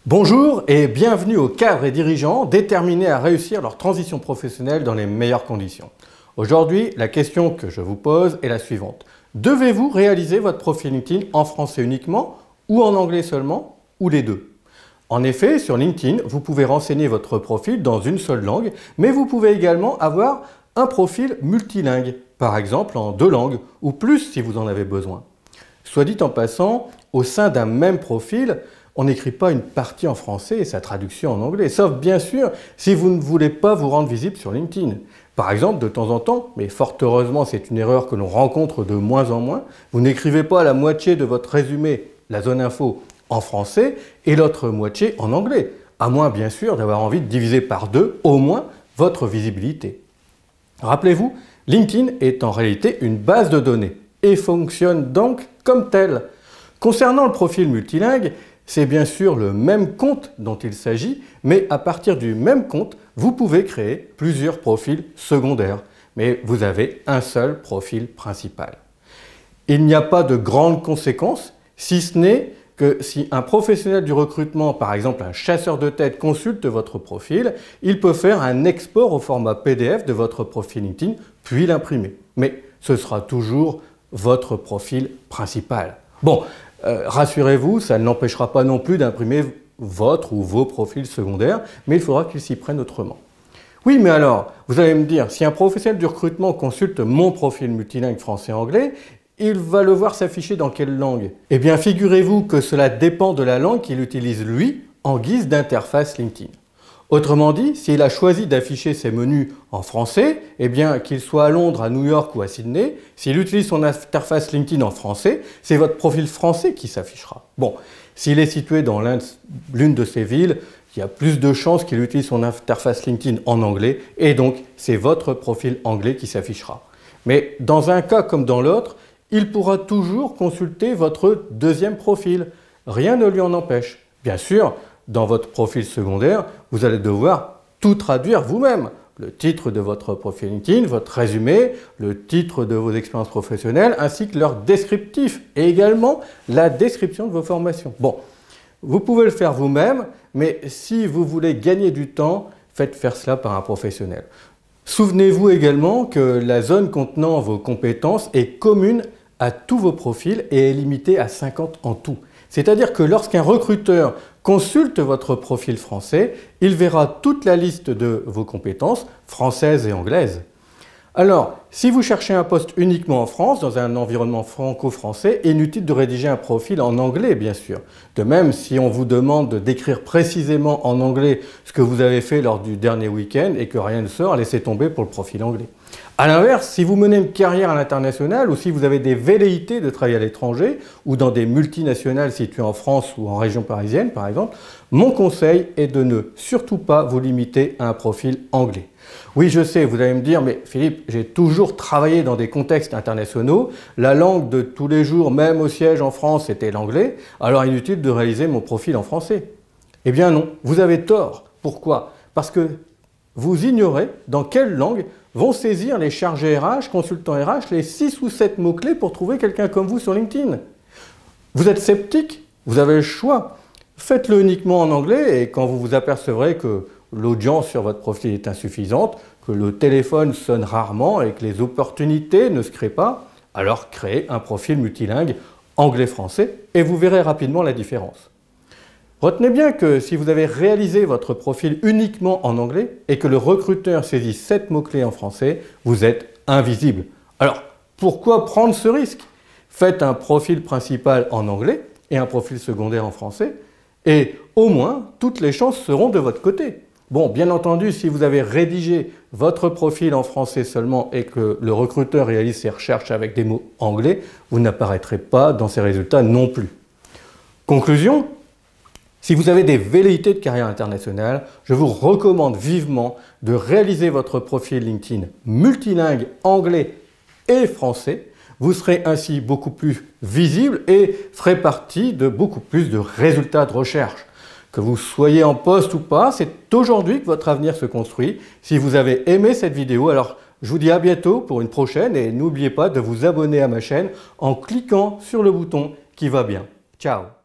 Bonjour et bienvenue aux cadres et dirigeants déterminés à réussir leur transition professionnelle dans les meilleures conditions. Aujourd'hui, la question que je vous pose est la suivante. Devez-vous réaliser votre profil LinkedIn en français uniquement ou en anglais seulement ou les deux? En effet, sur LinkedIn, vous pouvez renseigner votre profil dans une seule langue, mais vous pouvez également avoir un profil multilingue, par exemple en 2 langues ou plus si vous en avez besoin. Soit dit en passant, au sein d'un même profil, on n'écrit pas une partie en français et sa traduction en anglais, sauf bien sûr si vous ne voulez pas vous rendre visible sur LinkedIn. Par exemple, de temps en temps, mais fort heureusement c'est une erreur que l'on rencontre de moins en moins, vous n'écrivez pas la moitié de votre résumé, la zone info, en français et l'autre moitié en anglais, à moins bien sûr d'avoir envie de diviser par 2 au moins votre visibilité. Rappelez-vous, LinkedIn est en réalité une base de données et fonctionne donc comme telle. Concernant le profil multilingue, c'est bien sûr le même compte dont il s'agit, mais à partir du même compte, vous pouvez créer plusieurs profils secondaires, mais vous avez un seul profil principal. Il n'y a pas de grandes conséquences, si ce n'est que si un professionnel du recrutement, par exemple un chasseur de tête, consulte votre profil, il peut faire un export au format PDF de votre profil LinkedIn, puis l'imprimer. Mais ce sera toujours votre profil principal. Bon, rassurez-vous, ça ne l'empêchera pas non plus d'imprimer votre ou vos profils secondaires, mais il faudra qu'ils s'y prennent autrement. Oui, mais alors, vous allez me dire, si un professionnel du recrutement consulte mon profil multilingue français-anglais, il va le voir s'afficher dans quelle langue? Eh bien, figurez-vous que cela dépend de la langue qu'il utilise lui en guise d'interface LinkedIn. Autrement dit, s'il a choisi d'afficher ses menus en français, eh bien, qu'il soit à Londres, à New York ou à Sydney, s'il utilise son interface LinkedIn en français, c'est votre profil français qui s'affichera. Bon, s'il est situé dans l'une de ces villes, il y a plus de chances qu'il utilise son interface LinkedIn en anglais, et donc c'est votre profil anglais qui s'affichera. Mais dans un cas comme dans l'autre, il pourra toujours consulter votre deuxième profil. Rien ne lui en empêche. Bien sûr, dans votre profil secondaire, vous allez devoir tout traduire vous-même. Le titre de votre profil LinkedIn, votre résumé, le titre de vos expériences professionnelles, ainsi que leur descriptif et également la description de vos formations. Bon, vous pouvez le faire vous-même, mais si vous voulez gagner du temps, faites faire cela par un professionnel. Souvenez-vous également que la zone contenant vos compétences est commune à tous vos profils et est limitée à 50 en tout. C'est-à-dire que lorsqu'un recruteur consulte votre profil français, il verra toute la liste de vos compétences françaises et anglaises. Alors, si vous cherchez un poste uniquement en France, dans un environnement franco-français, inutile de rédiger un profil en anglais, bien sûr. De même, si on vous demande de décrire précisément en anglais ce que vous avez fait lors du dernier week-end et que rien ne sort, laissez tomber pour le profil anglais. A l'inverse, si vous menez une carrière à l'international ou si vous avez des velléités de travailler à l'étranger ou dans des multinationales situées en France ou en région parisienne, par exemple, mon conseil est de ne surtout pas vous limiter à un profil anglais. Oui, je sais, vous allez me dire, mais Philippe, j'ai toujours travaillé dans des contextes internationaux. La langue de tous les jours, même au siège en France, était l'anglais. Alors inutile de réaliser mon profil en français. Eh bien non, vous avez tort. Pourquoi? Parce que vous ignorez dans quelle langue vont saisir les chargés RH, consultants RH, les 6 ou 7 mots-clés pour trouver quelqu'un comme vous sur LinkedIn. Vous êtes sceptique? Vous avez le choix. Faites-le uniquement en anglais et quand vous vous apercevrez que l'audience sur votre profil est insuffisante, que le téléphone sonne rarement et que les opportunités ne se créent pas, alors créez un profil multilingue anglais-français et vous verrez rapidement la différence. Retenez bien que si vous avez réalisé votre profil uniquement en anglais et que le recruteur saisit 7 mots-clés en français, vous êtes invisible. Alors, pourquoi prendre ce risque? Faites un profil principal en anglais et un profil secondaire en français et au moins, toutes les chances seront de votre côté. Bon, bien entendu, si vous avez rédigé votre profil en français seulement et que le recruteur réalise ses recherches avec des mots anglais, vous n'apparaîtrez pas dans ses résultats non plus. Conclusion, si vous avez des velléités de carrière internationale, je vous recommande vivement de réaliser votre profil LinkedIn multilingue anglais et français. Vous serez ainsi beaucoup plus visible et ferez partie de beaucoup plus de résultats de recherche. Que vous soyez en poste ou pas, c'est aujourd'hui que votre avenir se construit. Si vous avez aimé cette vidéo, alors je vous dis à bientôt pour une prochaine et n'oubliez pas de vous abonner à ma chaîne en cliquant sur le bouton qui va bien. Ciao!